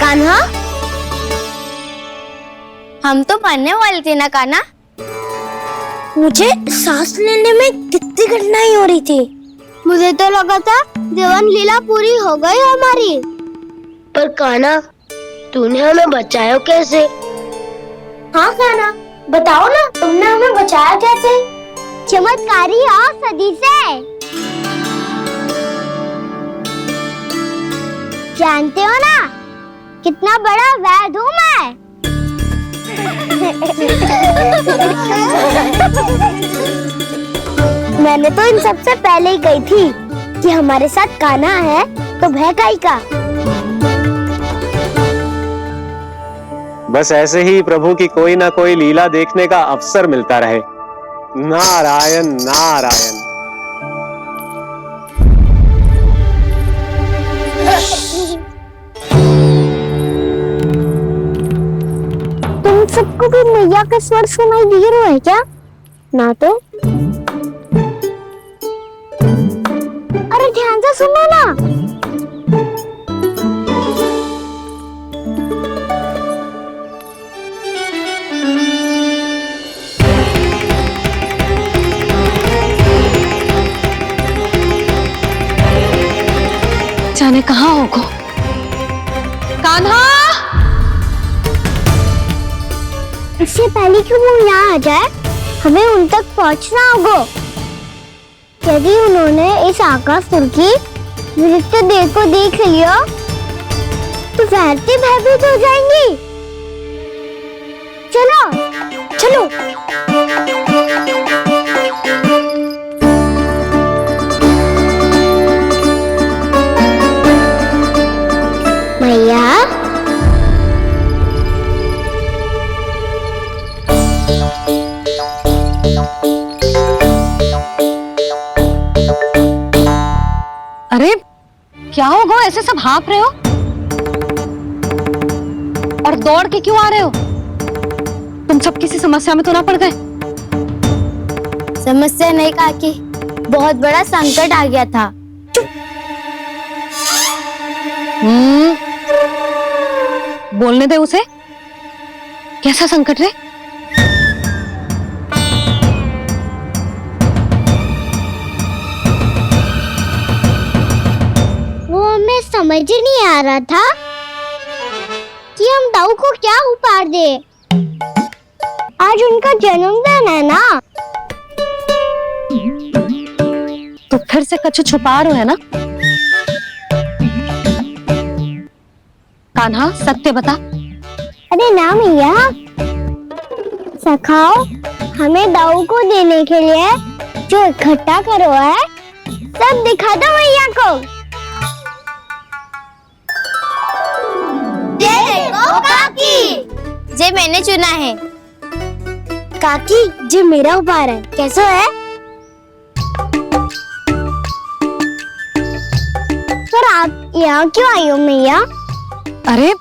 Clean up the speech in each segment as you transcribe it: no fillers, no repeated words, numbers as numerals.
कान्हा, हम तो मरने वाले थे ना कान्हा। मुझे सांस लेने में कितनी कठिनाई हो रही थी। मुझे तो लगा था जीवन लीला पूरी हो गई हमारी। पर कान्हा, तूने हमें बचाया कैसे? हाँ कान्हा, बताओ ना, तुमने हमें बचाया कैसे? चमत्कारी और सदी से। जानते हो ना कितना बड़ा वैद हूँ मैं। मैंने तो इन सबसे पहले ही कही थी कि हमारे साथ कान्हा है तो भय काई का। बस ऐसे ही प्रभु की कोई ना कोई लीला देखने का अवसर मिलता रहे। नारायण नारायण। तुम सबको भी मैया का स्वर सुनाई दे रहा है क्या? ना तो। अरे ध्यान से सुनो ना। जाने कहाँ होगो? कान्हा! इससे पहले कि वो यहाँ आ जाए, हमें उन तक पहुँचना होगा। यदि उन्होंने इस आकाशुर की नृत्य देह को देख लिया, तो वैसे भयभीत हो जाएंगी। चलो, चलो। मैया, अरे क्या हो गो, ऐसे सब हाँफ रहे हो और दौड़ के क्यों आ रहे हो? तुम सब किसी समस्या में तो ना पड़ गए? समस्या नहीं काकी, बहुत बड़ा संकट आ गया था। बोलने दे उसे। कैसा संकट रे? वो हमें समझ ही नहीं आ रहा था कि हम दाऊ को क्या उपहार दे। आज उनका जन्मदिन है ना। तो फिर से कछु छुपा रहे हो है ना? कान्हा, सत्य बता। अरे ना मैया, सखाओ, हमें दाऊ को देने के लिए जो इकट्ठा करो है, सब दिखा दो मैया को। ये देखो काकी, जे मैंने चुना है। काकी, जे मेरा उपहार है, कैसा है? पर आप यहाँ क्यों आई हो मैया? अरे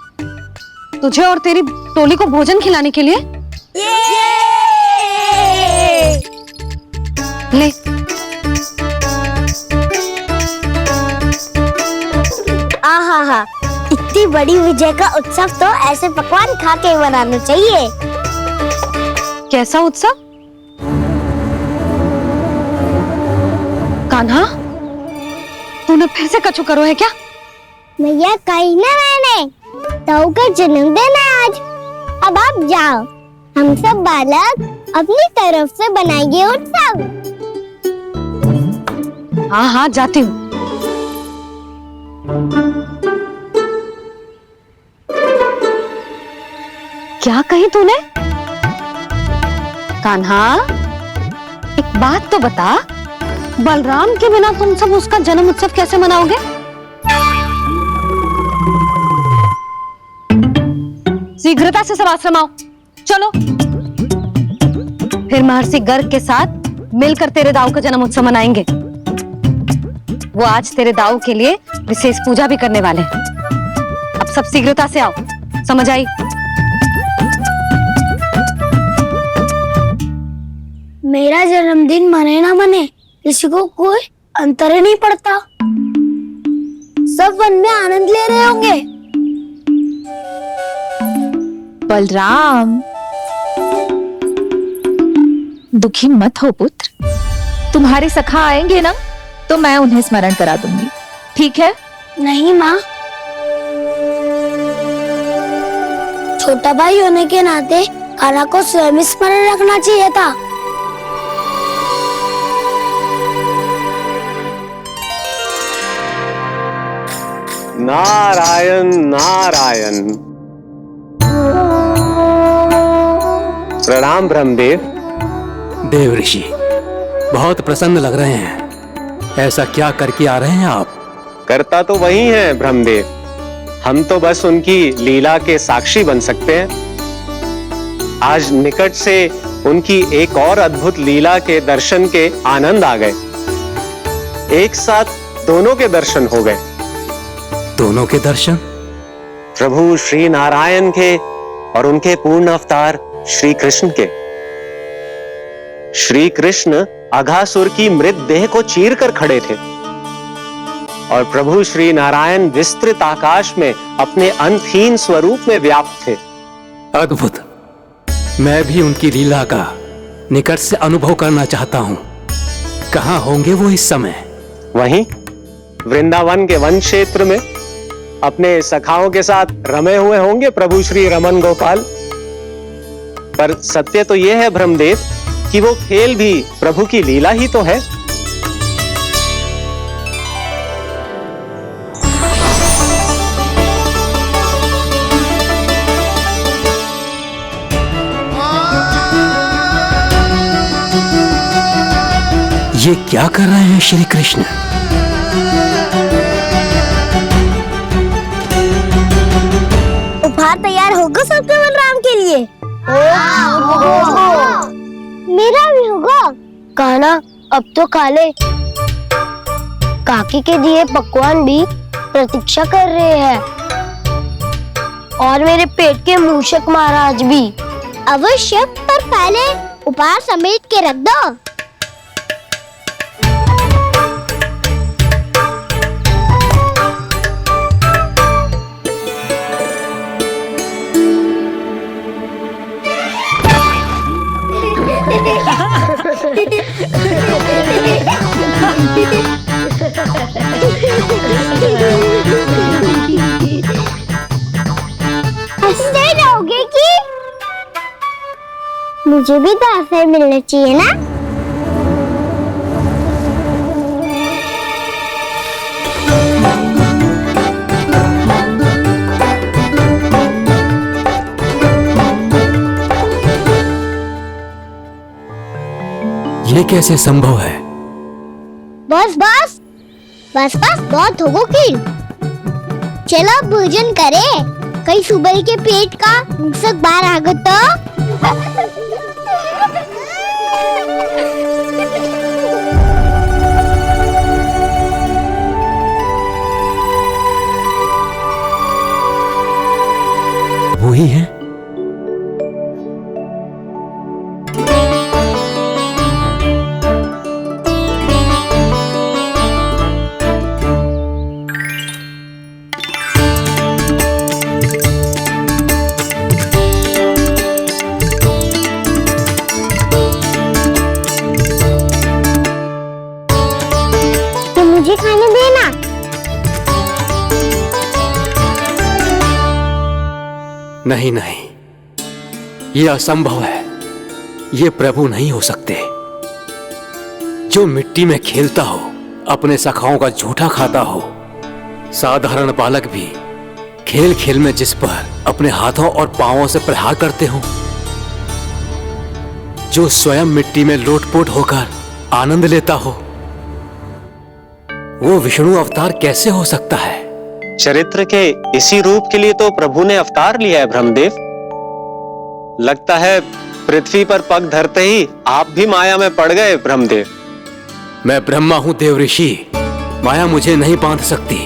तुझे और तेरी टोली को भोजन खिलाने के लिए। ले। आहा, इतनी बड़ी विजय का उत्सव तो ऐसे पकवान खा के मनाना चाहिए। कैसा उत्सव? कान्हा, तूने फिर से कछु करो है क्या? मैया, कहीं ना मैंने, दाऊ का जन्मदिन है आज। अब आप जाओ, हम सब बालक अपनी तरफ से बनाएंगे उत्सव। हाँ हाँ, जाती हूँ। क्या कही तूने? कान्हा, एक बात तो बता, बलराम के बिना तुम सब उसका जन्म उत्सव कैसे मनाओगे? शीघ्रता से सब आश्रम आओ, चलो। फिर महर्षि गर्ग के साथ मिलकर तेरे दाऊ का जन्म उत्सव मनाएंगे। वो आज तेरे दाऊ के लिए विशेष पूजा भी करने वाले हैं। अब सब शीघ्रता से आओ, समझ आई? मेरा जन्मदिन मने ना मने, किसी को कोई अंतर ही नहीं पड़ता। सब वन में आनंद ले रहे होंगे। बलराम, दुखी मत हो पुत्र। तुम्हारे सखा आएंगे ना तो मैं उन्हें स्मरण करा दूंगी, ठीक है? नहीं माँ, छोटा भाई होने के नाते कान्हा को स्वयं स्मरण रखना चाहिए था। नारायण नारायण। प्रणाम ब्रह्मदेव। देव ऋषि, बहुत प्रसन्न लग रहे हैं। ऐसा क्या करके आ रहे हैं आप? करता तो वही है ब्रह्मदेव, हम तो बस उनकी लीला के साक्षी बन सकते हैं। आज निकट से उनकी एक और अद्भुत लीला के दर्शन के आनंद आ गए। एक साथ दोनों के दर्शन हो गए। दोनों के दर्शन? प्रभु श्री नारायण के और उनके पूर्ण अवतार श्री कृष्ण के। श्री कृष्ण अघासुर की मृत देह को चीर कर खड़े थे और प्रभु श्री नारायण विस्तृत आकाश में अपने अंतहीन स्वरूप में व्याप्त थे। अद्भुत। मैं भी उनकी लीला का निकट से अनुभव करना चाहता हूं। कहां होंगे वो इस समय? वहीं वृंदावन के वन क्षेत्र में अपने सखाओं के साथ रमे हुए होंगे प्रभु श्री रमन गोपाल। पर सत्य तो यह है ब्रह्मदेव कि वो खेल भी प्रभु की लीला ही तो है। ये क्या कर रहे हैं श्री कृष्ण? उपहार तैयार होगा सबके बलराम के लिए? मेरा भी होगा। कान्हा अब तो खा ले। काकी के दिए पकवान भी प्रतीक्षा कर रहे हैं और मेरे पेट के मूषक महाराज भी। अवश्य, पर पहले उपहार समेट के रख दो। हंसते रहोगे कि? मुझे भी तो ऐसे मिलना चाहिए ना। ये कैसे संभव है? बस बस बस बस बहुत होगो की। चलो भोजन करे, कहीं सुबह के पेट का मूषक बाहर आ गया तो। वो ही है। मुझे खाने देना। नहीं नहीं, ये असंभव है। ये प्रभु नहीं हो सकते। जो मिट्टी में खेलता हो, अपने सखाओं का झूठा खाता हो, साधारण बालक भी खेल खेल में जिस पर अपने हाथों और पांवों से प्रहार करते हो, जो स्वयं मिट्टी में लोटपोट होकर आनंद लेता हो, वो विष्णु अवतार कैसे हो सकता है? चरित्र के इसी रूप के लिए तो प्रभु ने अवतार लिया है ब्रह्मदेव। लगता है पृथ्वी पर पग धरते ही आप भी माया में पड़ गए ब्रह्मदेव। मैं ब्रह्मा हूं देव ऋषि, माया मुझे नहीं बांध सकती।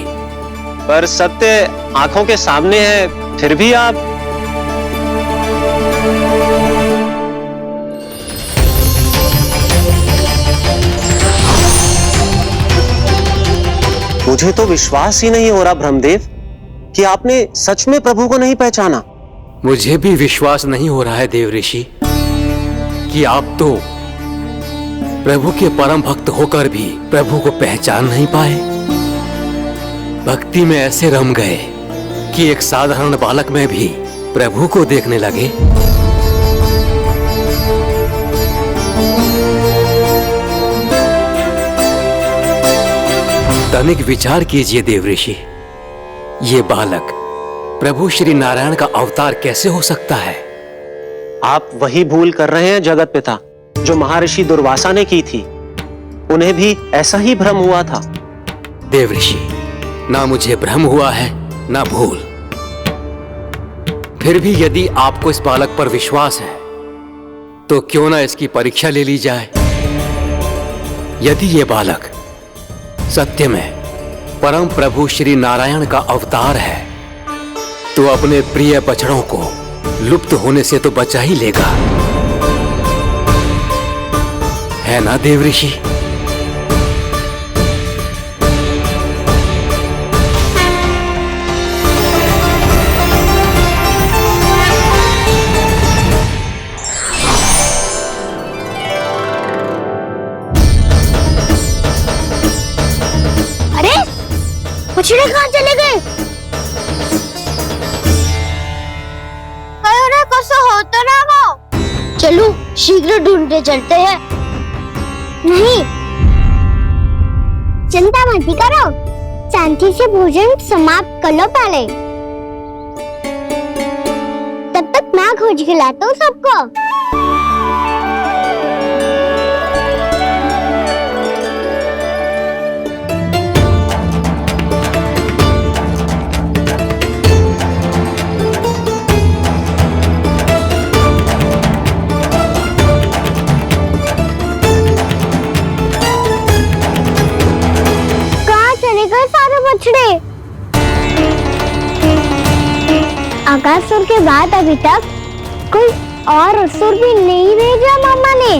पर सत्य आंखों के सामने है, फिर भी आप। मुझे तो विश्वास ही नहीं हो रहा ब्रह्मदेव कि आपने सच में प्रभु को नहीं पहचाना। मुझे भी विश्वास नहीं हो रहा है देव ऋषि कि आप तो प्रभु के परम भक्त होकर भी प्रभु को पहचान नहीं पाए। भक्ति में ऐसे रम गए कि एक साधारण बालक में भी प्रभु को देखने लगे। तनिक विचार कीजिए देव ऋषि, ये बालक प्रभु श्री नारायण का अवतार कैसे हो सकता है? आप वही भूल कर रहे हैं जगत पिता जो महर्षि दुर्वासा ने की थी। उन्हें भी ऐसा ही भ्रम हुआ था। देव ऋषि, ना मुझे भ्रम हुआ है ना भूल। फिर भी यदि आपको इस बालक पर विश्वास है तो क्यों ना इसकी परीक्षा ले ली जाए। यदि ये बालक सत्य में परम प्रभु श्री नारायण का अवतार है तो अपने प्रिय बछड़ों को लुप्त होने से तो बचा ही लेगा, है ना देव ऋषि? अरे बछड़े कहाँ चले गए? अरे कैसे होता ना वो? चलो शीघ्र ढूंढने चलते हैं। नहीं, चिंता मत करो, शांति से भोजन समाप्त कर लो पहले। तब तक मैं खोज के लाता हूँ सबको। बछड़े आकासुर के बाद अभी तक कोई और असुर भी नहीं भेजा मामा ने,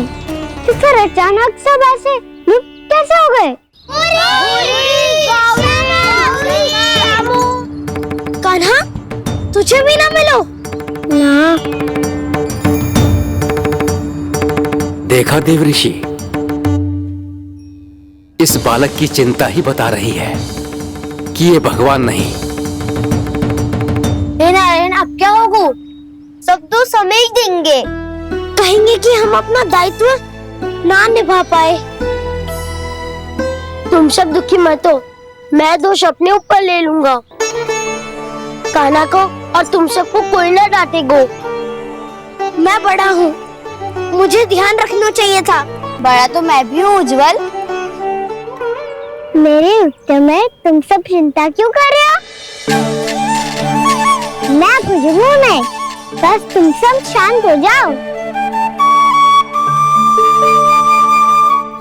तो फिर अचानक सब ऐसे लुप्त कैसे हो गए? कान्हा, तुझे भी ना मिलो ना। देखा देव ऋषि, इस बालक की चिंता ही बता रही है कि ये भगवान नहीं। नारायण, अब क्या होगा? सब तो समझ देंगे, कहेंगे कि हम अपना दायित्व ना निभा पाए। तुम सब दुखी मत हो, मैं दोष अपने ऊपर ले लूंगा। कान्हा को और तुम सबको कोई ना डांटेगा। मैं बड़ा हूँ, मुझे ध्यान रखना चाहिए था। बड़ा तो मैं भी हूँ उज्जवल। मेरे उत्तर में तुम सब चिंता क्यों कर रहे हो? मैं बुजुर्ग नहीं, बस तुम सब शांत हो जाओ।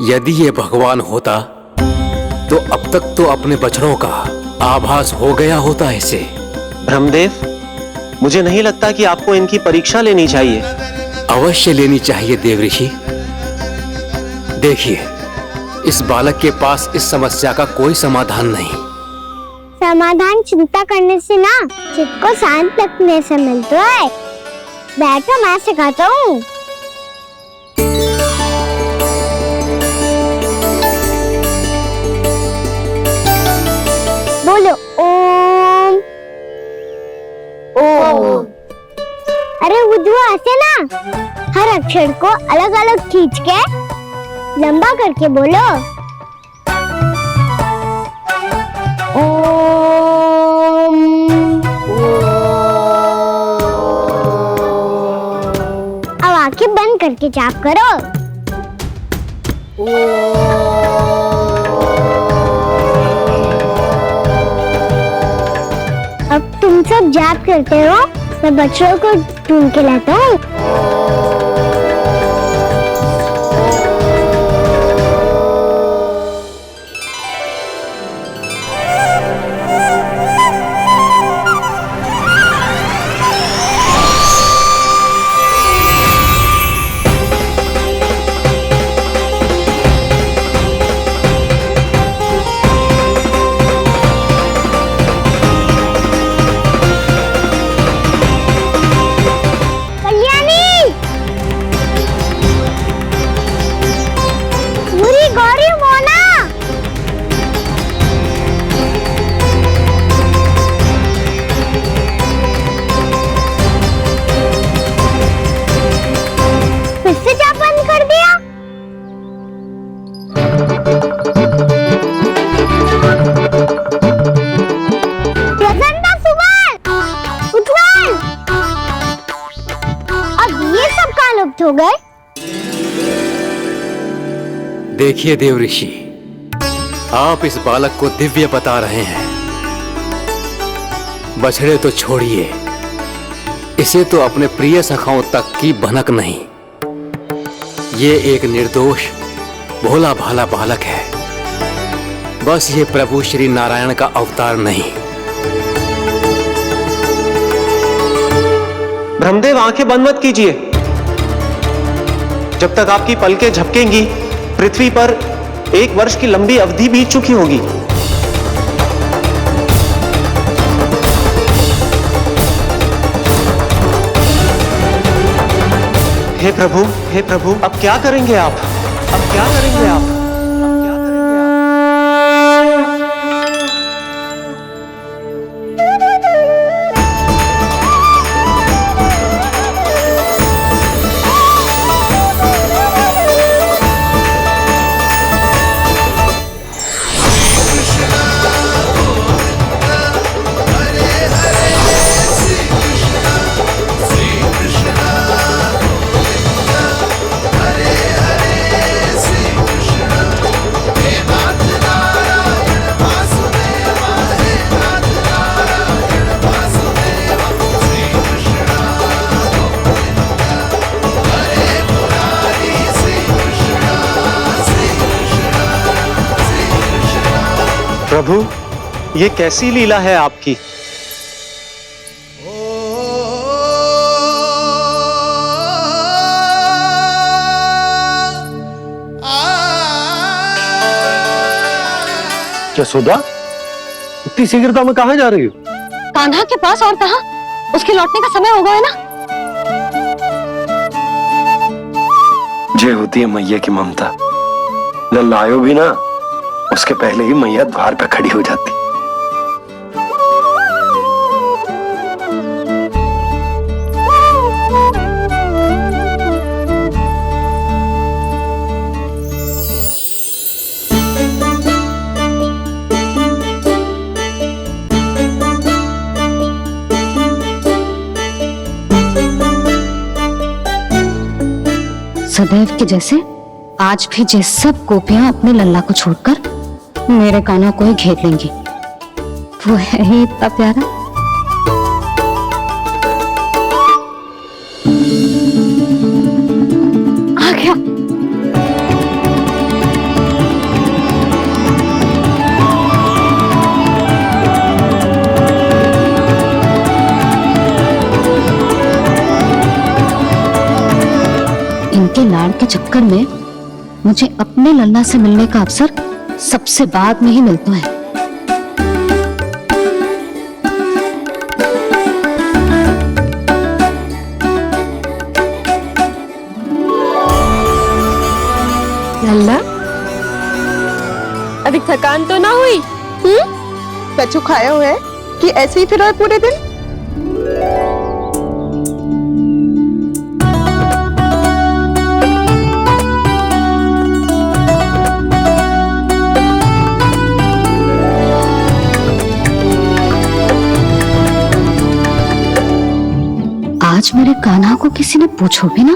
यदि ये भगवान होता तो अब तक तो अपने बछड़ों का आभास हो गया होता इसे। ब्रह्मदेव, मुझे नहीं लगता कि आपको इनकी परीक्षा लेनी चाहिए। अवश्य लेनी चाहिए देव ऋषि। देखिए, इस बालक के पास इस समस्या का कोई समाधान नहीं। समाधान चिंता करने से ना, चित्त को शांत रखने से मिलता है। बैठो, मैं सिखाता हूँ। बोलो ओम। ओम। अरे उद्धव, ऐसे ना हर अक्षर को अलग अलग खींच के लंबा करके बोलो। ओम। अब आंखें बंद करके जाप करो। अब तुम सब जाप करते हो, मैं बच्चों को ढूंढ के लाता हूँ। साथ हो गए? देखिए देव ऋषि, आप इस बालक को दिव्य बता रहे हैं। बछड़े तो छोड़िए, इसे तो अपने प्रिय सखाओं तक की भनक नहीं। ये एक निर्दोष भोला भाला बालक है, बस ये प्रभु श्री नारायण का अवतार नहीं। ब्रह्मदेव, आंखें बंद मत कीजिए। जब तक आपकी पलकें झपकेंगी, पृथ्वी पर 1 वर्ष की लंबी अवधि बीत चुकी होगी। हे प्रभु, अब क्या करेंगे आप? अब क्या करेंगे आप? प्रभु, ये कैसी लीला है आपकी? यशोदा, इतनी शीघ्रता में कहाँ जा रही हो? कान्हा के पास, और कहाँ? उसके लौटने का समय हो गया है ना। ये होती है मैया की ममता। लल्लायो भी ना, उसके पहले ही मैया द्वार पे खड़ी हो जाती। सदैव के जैसे आज भी जे सब गोपियां अपने लल्ला को छोड़कर मेरे कान्हा को ही घेर लेंगी। वो है ही इतना प्यारा। आ गया। इनके लाड़ के चक्कर में मुझे अपने लल्ला से मिलने का अवसर सबसे बाद में ही मिलता है। लल्ला, अभी थकान तो ना हुई? कछु खाया हुआ है कि ऐसे ही फिर और पूरे दिन? आज मेरे कान्हा को किसी ने पूछो भी ना,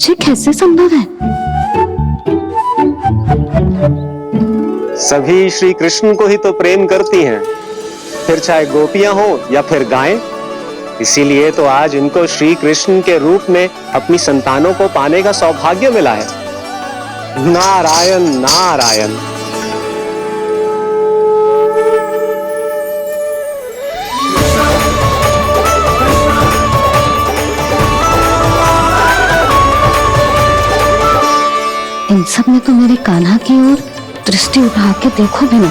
ये कैसे संभव है? सभी श्री कृष्ण को ही तो प्रेम करती हैं, फिर चाहे गोपियां हो या फिर गायें। इसीलिए तो आज इनको श्री कृष्ण के रूप में अपनी संतानों को पाने का सौभाग्य मिला है। नारायण नारायण। इन सब में तो मेरे कान्हा की ओर दृष्टि उठा के देखो भी ना।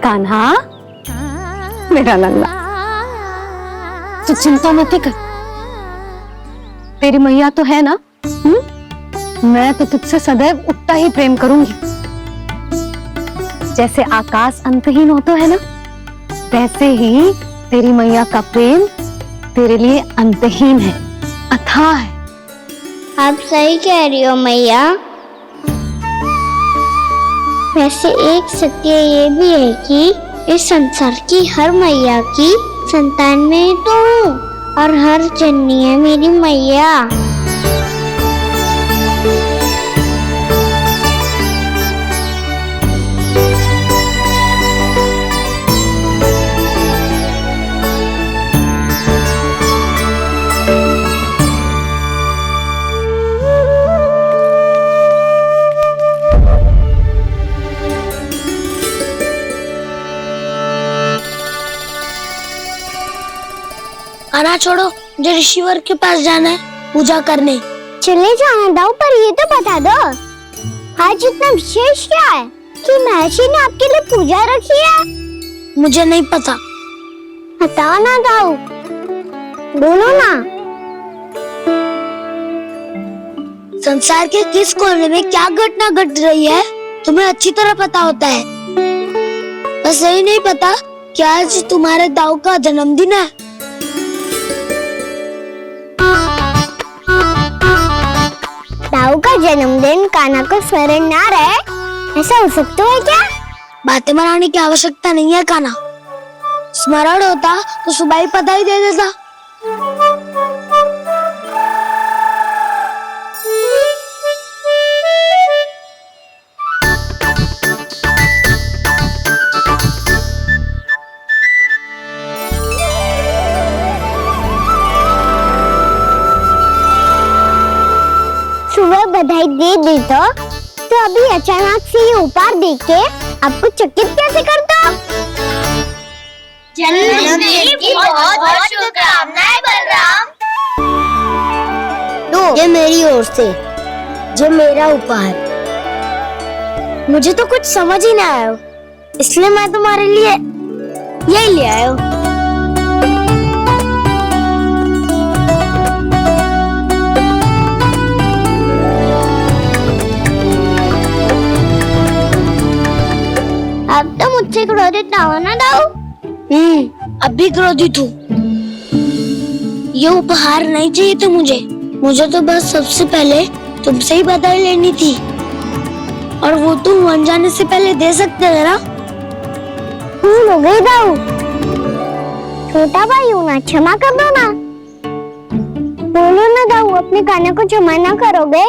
कान्हा, मेरा लल्ला, तू चिंता मत कर। तेरी मैया तो है ना? मैं तो तुझसे सदैव उतना ही प्रेम करूंगी। जैसे आकाश अंतहीन होता है ना, वैसे ही तेरी मैया का प्रेम तेरे लिए अंतहीन है, अथाह है। आप सही कह रही हो मैया। वैसे एक सत्य ये भी है कि इस संसार की हर मैया की संतान में तो हूँ और हर जननी है मेरी मैया। खाना छोड़ो, मुझे ऋषिवर के पास जाना है पूजा करने। चले जाना दाऊ, पर ये तो बता दो आज इतना विशेष क्या है कि महर्षि ने आपके लिए पूजा रखी है? मुझे नहीं पता। बताओ ना दाऊ, बोलो ना। संसार के किस कोने में क्या घटना घट रही है तुम्हें अच्छी तरह पता होता है। बस यही नहीं पता कि आज तुम्हारे दाऊ का जन्मदिन है। दाऊ का जन्मदिन कान्हा को स्मरण ना रहे, ऐसा हो सकता है क्या? बातें बनाने की आवश्यकता नहीं है कान्हा। स्मरण होता तो सुबह ही पता ही दे देता। सुबह बधाई दे दी तो अभी अचानक से ये उपहार देख के आपको चकित कैसे करता? जन्मदिन की बहुत शुभकामनाएं बलराम। ये मेरी ओर से, ये मेरा उपहार। मुझे तो कुछ समझ ही ना आया, इसलिए मैं तुम्हारे लिए यही ले आया हूँ। अब तो मुझसे क्रोधित ना हो ना दाऊ। अब भी क्रोधित हूँ। ये उपहार नहीं चाहिए था मुझे तो बस सबसे पहले तुमसे ही बधाई लेनी थी, और वो तुम बन जाने से पहले दे सकते थे ना। भूल हो गई दाऊ, छोटा भाई हूँ ना, क्षमा कर दो ना। बोलो ना दाऊ, अपने कान्हा को क्षमा ना करोगे?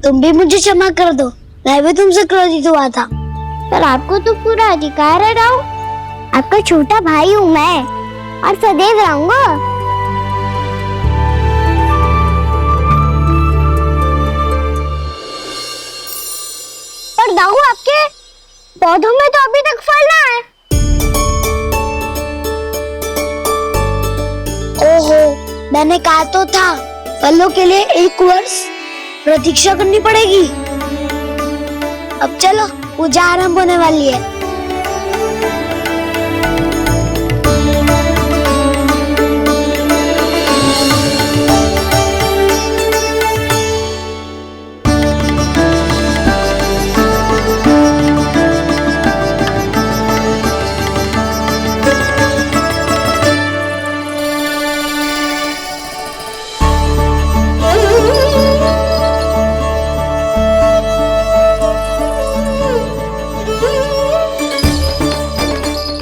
तुम भी मुझे क्षमा कर दो, मैं भी तुमसे क्रोधित हुआ था। पर आपको तो पूरा अधिकार है दाऊ, आपका छोटा भाई हूँ मैं और सदैव रहूंगा। पर दाऊ आपके पौधों में तो अभी तक फल ना है। ओहो, मैंने कहा तो था फलों के लिए 1 वर्ष प्रतीक्षा करनी पड़ेगी। अब चलो, पूजा आरंभ होने वाली है।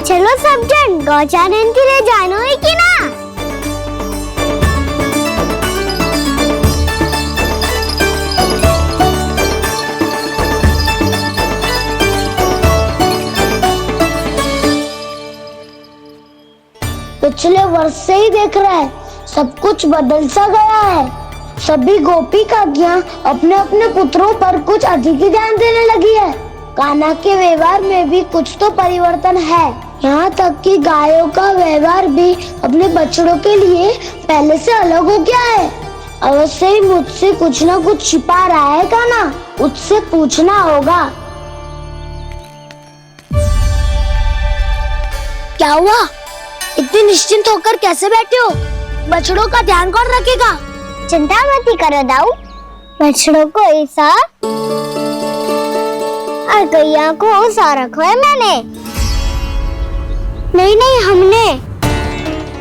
चलो सब जन गौचारण के लिए जानो है कि ना? पिछले वर्ष से ही देख रहा है, सब कुछ बदल सा गया है। सभी गोपी काकियां अपने अपने पुत्रों पर कुछ अधिक ही ध्यान देने लगी है। कान्हा के व्यवहार में भी कुछ तो परिवर्तन है। यहाँ तक कि गायों का व्यवहार भी अपने बछड़ों के लिए पहले से अलग हो गया है। अवश्य ही मुझसे कुछ न कुछ छिपा रहा है कान्हा, उससे पूछना होगा। क्या हुआ? इतनी निश्चिंत होकर कैसे बैठे हो? बछड़ों का ध्यान कौन रखेगा? चिंता मत करो दाऊ, बछड़ों को ऐसा और गैया को रखा है मैंने। नहीं नहीं, हमने,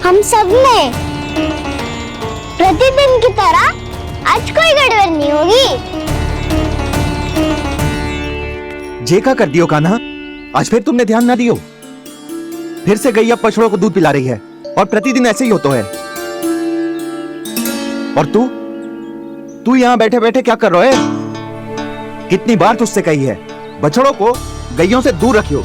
हम सब ने। प्रतिदिन की तरह आज कोई गड़बड़ नहीं होगी। जे का कर दियो कान्हा, आज फिर तुमने ध्यान ना दियो। फिर से गैया बछड़ों को दूध पिला रही है और प्रतिदिन ऐसे ही होता है। और तू यहां बैठे बैठे क्या कर रहा है? कितनी बार तुझसे कही है बछड़ों को गैयों से दूर रखियो।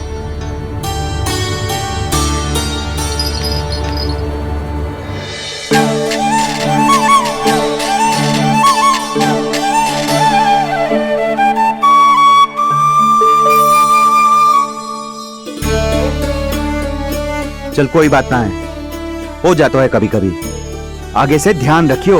चल कोई बात ना है, हो जाता है कभी कभी। आगे से ध्यान रखियो।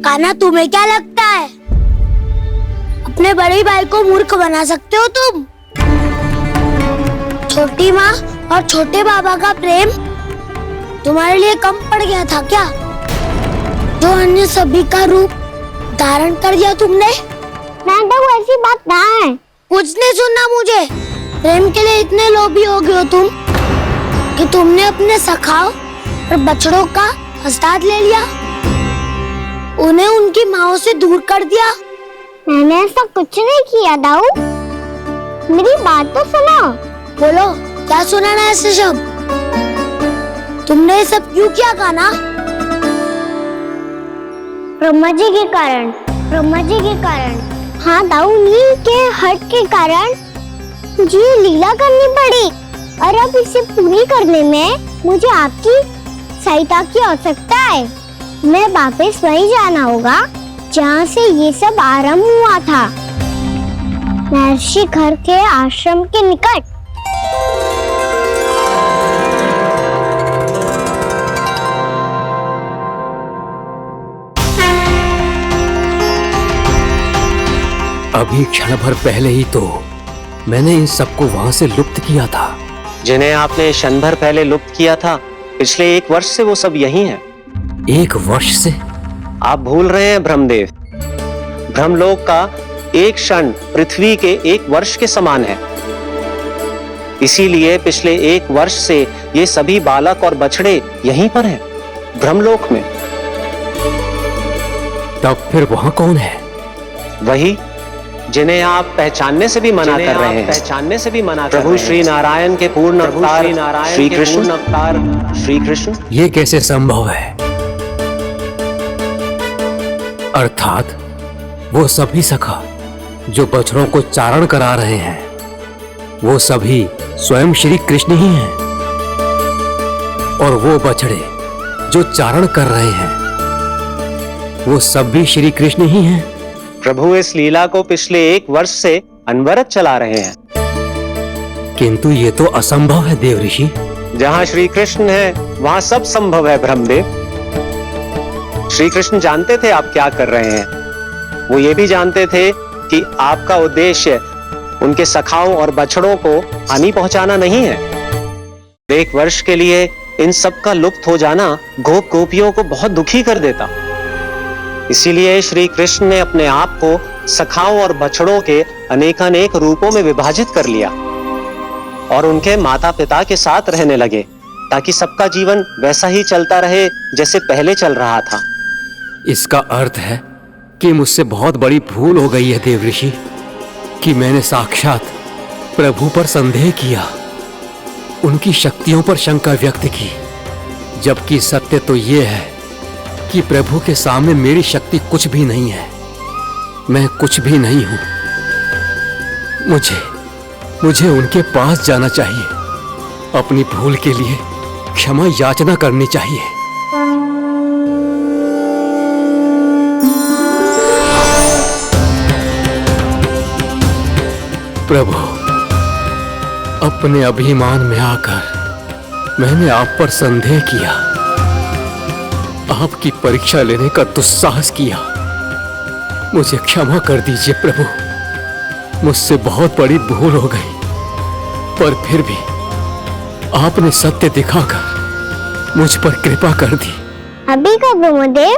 कान्हा, तुम्हें क्या लगता है अपने बड़े भाई को मूर्ख बना सकते हो तुम? छोटी माँ और छोटे बाबा का प्रेम तुम्हारे लिए कम पड़ गया था क्या? जो अन्य सभी का रूप धारण कर दिया तुमने। नाटक ऐसी बात ना है। कुछ नहीं सुनना मुझे। प्रेम के लिए इतने लोभी हो गए हो तुम कि तुमने अपने सखाओ और बछड़ों का हस्ताद ले लिया, उन्हें उनकी माओ से दूर कर दिया। मैंने ऐसा कुछ नहीं किया दाऊ, मेरी बात तो सुनो। बोलो, क्या सुनाना है ऐसे शब्द? तुमने ये सब क्यों किया कान्हा? ब्रह्मा जी के कारण, ब्रह्मा जी के कारण। हाँ दाऊ, नील के हट के कारण मुझे लीला करनी पड़ी, और अब इसे पूरी करने में मुझे आपकी सहायता की आवश्यकता है। मैं वापस वहीं जाना होगा जहाँ से ये सब आरंभ हुआ था, महर्षि घर के आश्रम के निकट। अभी क्षण भर पहले ही तो मैंने इन सबको वहां से लुप्त किया था। जिन्हें आपने क्षण भर पहले लुप्त किया था, पिछले 1 वर्ष से वो सब यही हैं। 1 वर्ष से? आप भूल रहे हैं ब्रह्मदेव, ब्रह्मलोक का एक क्षण पृथ्वी के 1 वर्ष के समान है। इसीलिए पिछले 1 वर्ष से ये सभी बालक और बछड़े यहीं पर हैं, ब्रह्मलोक में। तब फिर वहां कौन है? वही जिन्हें आप पहचानने से भी मना कर रहे हैं। पहचानने से भी मना प्रभु श्री नारायण के पूर्ण अवतार श्री कृष्ण। श्री कृष्ण। ये कैसे संभव है? अर्थात वो सभी सखा जो बछड़ों को चारण करा रहे हैं, वो सभी स्वयं श्री कृष्ण ही हैं। और वो बछड़े जो चारण कर रहे हैं, वो सब भी श्री कृष्ण ही हैं। प्रभु इस लीला को पिछले 1 वर्ष से अनवरत चला रहे हैं। किंतु ये तो असंभव है देव ऋषि। जहाँ श्री कृष्ण है वहाँ सब संभव है ब्रह्मदेव। श्री कृष्ण जानते थे आप क्या कर रहे हैं। वो ये भी जानते थे कि आपका उद्देश्य उनके सखाओं और बछड़ों को हानि पहुंचाना नहीं है। 1 वर्ष के लिए इन सब का लुप्त हो जाना गोप गोपियों को बहुत दुखी कर देता। इसीलिए श्री कृष्ण ने अपने आप को सखाओं और बछड़ों के अनेकानेक रूपों में विभाजित कर लिया और उनके माता पिता के साथ रहने लगे, ताकि सबका जीवन वैसा ही चलता रहे जैसे पहले चल रहा था। इसका अर्थ है कि मुझसे बहुत बड़ी भूल हो गई है देव ऋषि, कि मैंने साक्षात प्रभु पर संदेह किया, उनकी शक्तियों पर शंका व्यक्त की, जबकि सत्य तो ये है कि प्रभु के सामने मेरी शक्ति कुछ भी नहीं है। मैं कुछ भी नहीं हूं। मुझे उनके पास जाना चाहिए, अपनी भूल के लिए क्षमा याचना करनी चाहिए। प्रभु, अपने अभिमान में आकर मैंने आप पर संदेह किया, आपकी परीक्षा लेने का दुस्साहस किया, मुझे क्षमा कर दीजिए प्रभु, मुझसे बहुत बड़ी भूल हो गई, पर फिर भी आपने सत्य दिखाकर मुझ पर कृपा कर दी। अभी का ब्रह्मदेव,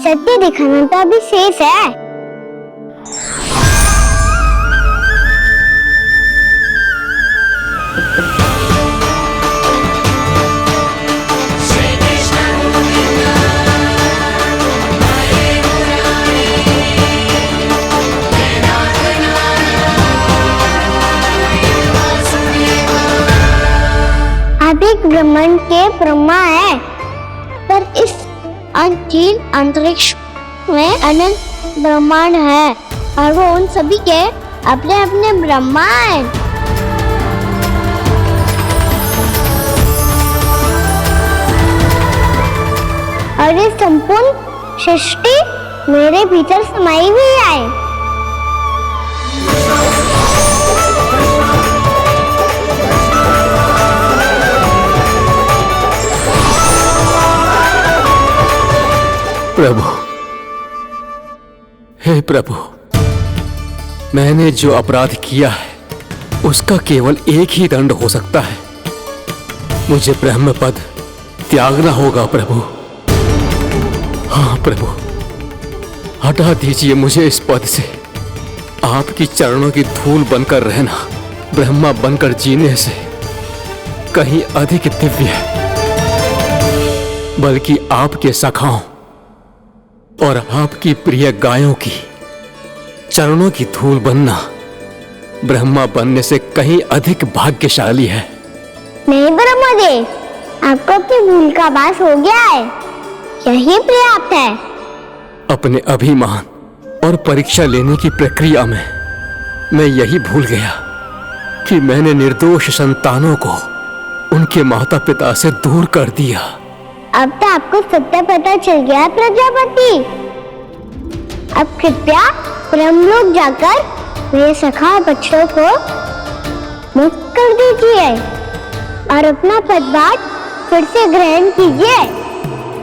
सत्य दिखाना तो अभी शेष है। आप एक ब्रह्मांड के ब्रह्मा है, पर इस अनंत अंतरिक्ष में अनंत ब्रह्मांड है और वो उन सभी के अपने अपने ब्रह्मा हैं। और ये संपूर्ण सृष्टि मेरे भीतर समाई हुई है। प्रभु, हे प्रभु, मैंने जो अपराध किया है उसका केवल एक ही दंड हो सकता है। मुझे ब्रह्म पद त्यागना होगा प्रभु। हाँ प्रभु, हटा दीजिए मुझे इस पद से। आपकी चरणों की धूल बनकर रहना ब्रह्मा बनकर जीने से कहीं अधिक दिव्य है। बल्कि आपके सखाओं और आपकी प्रिय गायों की चरणों की धूल बनना ब्रह्मा बनने से कहीं अधिक भाग्यशाली है। नहीं ब्रह्मदेव, आपको अपनी भूल का आभास हो गया है, यही पर्याप्त है। अपने अभिमान और परीक्षा लेने की प्रक्रिया में मैं यही भूल गया कि मैंने निर्दोष संतानों को उनके माता पिता से दूर कर दिया। अब तो आपको सत्य पता चल गया प्रजापति। अब कृपया ब्रह्मलोक जाकर मेरे सखा बच्चों को मुक्त कर दीजिए और अपना पदभार फिर से ग्रहण कीजिए,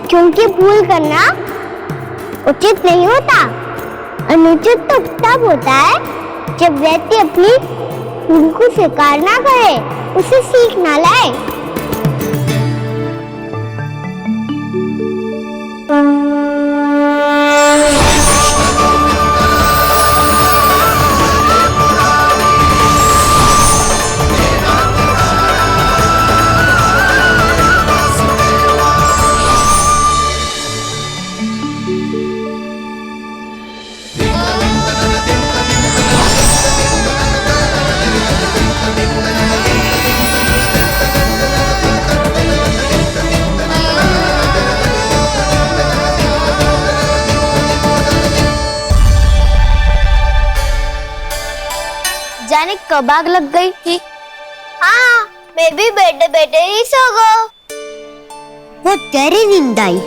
क्योंकि भूल करना उचित नहीं होता। अनुचित तो तब होता है जब व्यक्ति अपनी भूल को स्वीकार ना करे, उसे सीख ना लाए। जाने कब आग लग गई थी। हाँ, मैं भी बैठे बैठे ही सो गया। वो तेरी नींद आई।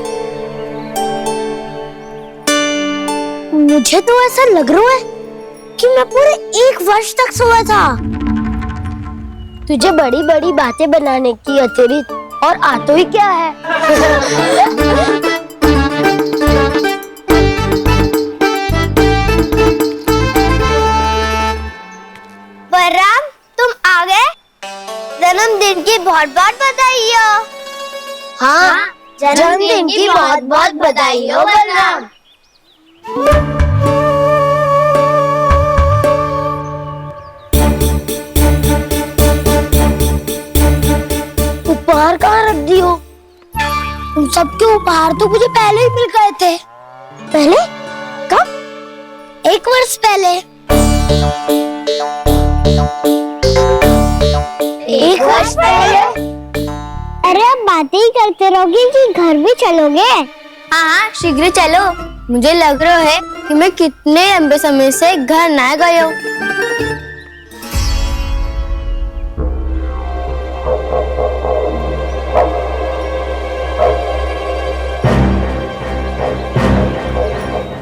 मुझे तो ऐसा लग रहा है कि मैं पूरे 1 वर्ष तक सोया था। तुझे बड़ी बड़ी बातें बनाने की अतिरिक्त और आता ही क्या है? बलराम, तुम आ गए? जन्मदिन की बहुत बहुत बधाई हो। हाँ, जन्मदिन की बहुत बहुत बधाई हो बलराम। उपहार कहाँ रख दी हो? उन सबके उपहार तो मुझे पहले ही मिल गए थे। पहले? कब? 1 वर्ष पहले। 1 वर्ष पहले? अरे अब बातें ही करते रहोगे कि घर भी चलोगे? हाँ, शीघ्र चलो। मुझे लग रहा है कि मैं कितने लंबे समय से घर ना गया हूँ।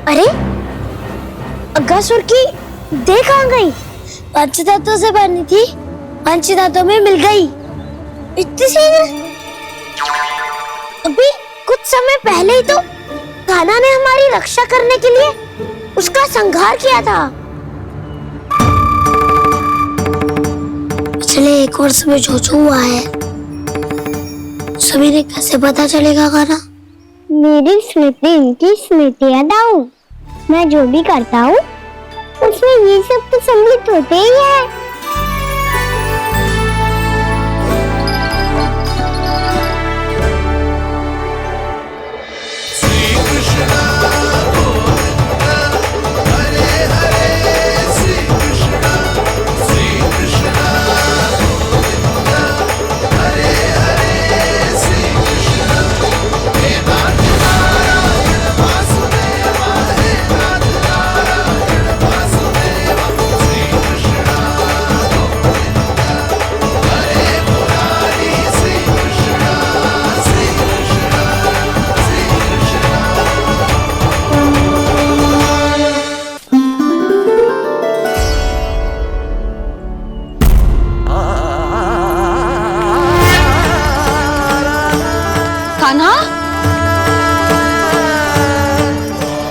अरे, अगासुर की देह कहाँ गई? पंचतत्वों से बनी थी, पंचतत्वों में मिल गई। इतनी शीघ्र? अभी कुछ समय पहले ही तो कान्हा ने हमारी रक्षा करने के लिए उसका संहार किया था। पिछले 1 वर्ष में जो जो हुआ है सभी ने कैसे पता चलेगा कान्हा? मेरी स्मृति इनकी स्मृति हटाऊं। मैं जो भी करता हूँ उसमें ये सब तो सम्मिलित होते ही है। कान्हा,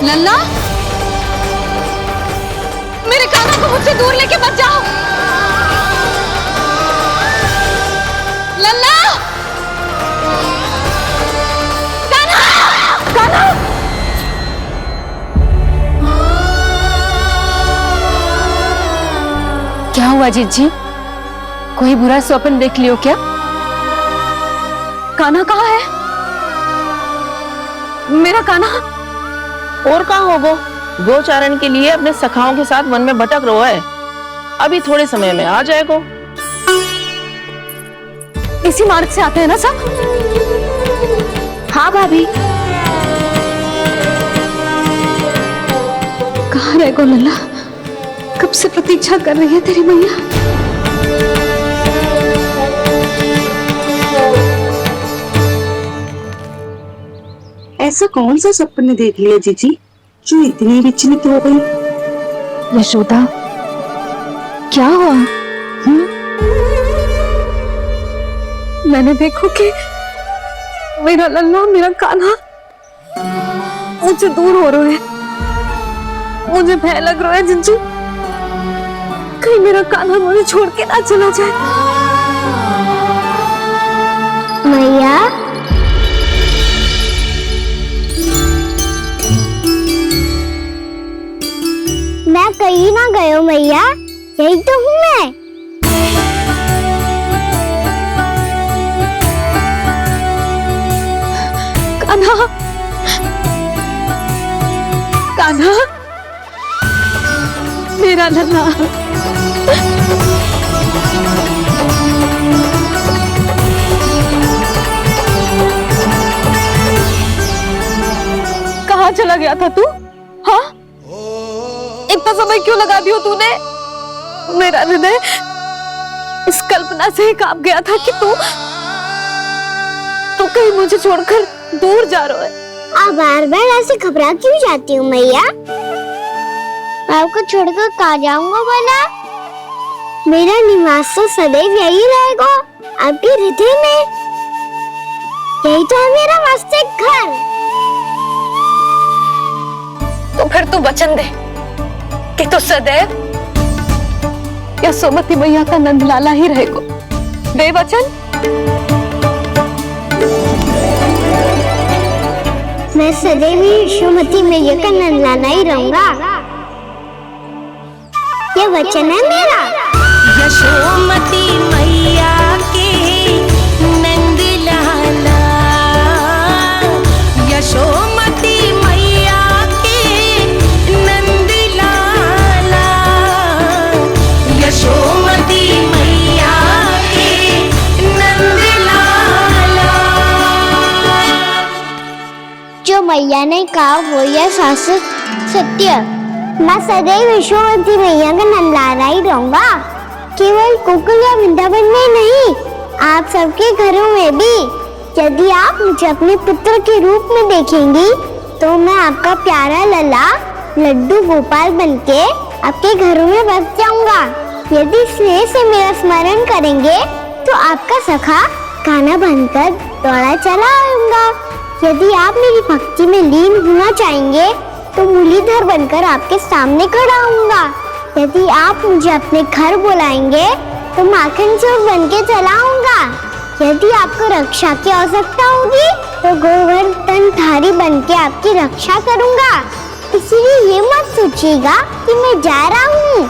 लल्ला, मेरे कान्हा को मुझसे दूर लेके मत जाओ। लल्ला, कान्हा, कान्हा। क्या हुआ जीजी? कोई बुरा स्वप्न देख लियो क्या? कान्हा कहाँ है? मेरा कान्हा? और कहाँ हो वो? गोचारण के लिए अपने सखाओं के साथ वन में भटक रहा है। अभी थोड़े समय में आ जाएगा। इसी मार्ग से आते हैं ना सब? हाँ भाभी। कहाँ रह गो लल्ला? कब से प्रतीक्षा कर रही है तेरी मैया। ऐसा कौन सा सपने देख लिया जीजी जो इतनी विचलित हो गई? यशोदा, क्या हुआ? मैंने देखो कि मेरा लल्ला, मेरा कान्हा मुझसे दूर हो रहे हैं। मुझे भय लग रहा है जीजू, कहीं मेरा कान्हा मुझे छोड़ के ना चला जाए। मैया, मैं कहीं ना गयो मैया, यही तो हूँ मैं। कान्हा, कान्हा, मेरा लल्ला। कहाँ चला गया था तू? हाँ, इतना समय क्यों लगा दियो तूने? मेरा हृदय इस कल्पना से ही कांप गया था कि तू कहीं मुझे छोड़कर दूर जा रहा है। आप बार बार ऐसे घबरा क्यों जाती हूँ मैया? आपको छोड़कर कहाँ जाऊंगा भला? मेरा निवास तो सदैव यही रहेगा, आपके हृदय में। यही तो है मेरा वास्तविक घर। तो फिर तू वचन दे कि तू सदैव यशोमती मैया का नंदलाला ही रहेगा। दे वचन। मैं सदैव यशोमती मैया का नंदलाला ही रहूंगा। ये वचन है मेरा। यशोमती मैया के नंदलाला, यशोमती मैया के नंदलाला, यशोमती मैया के नंदलाला। जो मैया ने कहा वो यह शाश्वत सत्य। मैं सदैव यशोमती मैया का नंदलाला ही रहूंगा। केवल गोकुल या वृंदावन में नहीं, आप सबके घरों में भी। यदि आप मुझे अपने पुत्र के रूप में देखेंगी तो मैं आपका प्यारा लल्ला लड्डू गोपाल बनके आपके घरों में बस जाऊंगा। यदि स्नेह से मेरा स्मरण करेंगे तो आपका सखा कान्हा बनकर दौड़ा चला आऊंगा। यदि आप मेरी भक्ति में लीन होना चाहेंगे तो मुरलीधर बनकर आपके सामने खड़ा होऊंगा। यदि आप मुझे अपने घर बुलाएंगे तो माखन चोर बन के चला आऊंगा। यदि आपको रक्षा की आवश्यकता होगी तो गोवर्धनधारी बन के आपकी रक्षा करूंगा। इसलिए ये मत सोचिएगा कि मैं जा रहा हूँ,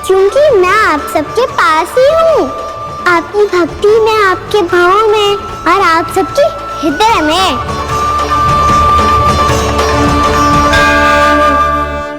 क्योंकि मैं आप सबके पास ही हूँ, आपकी भक्ति में, आपके भाव में और आप सबके हृदय में।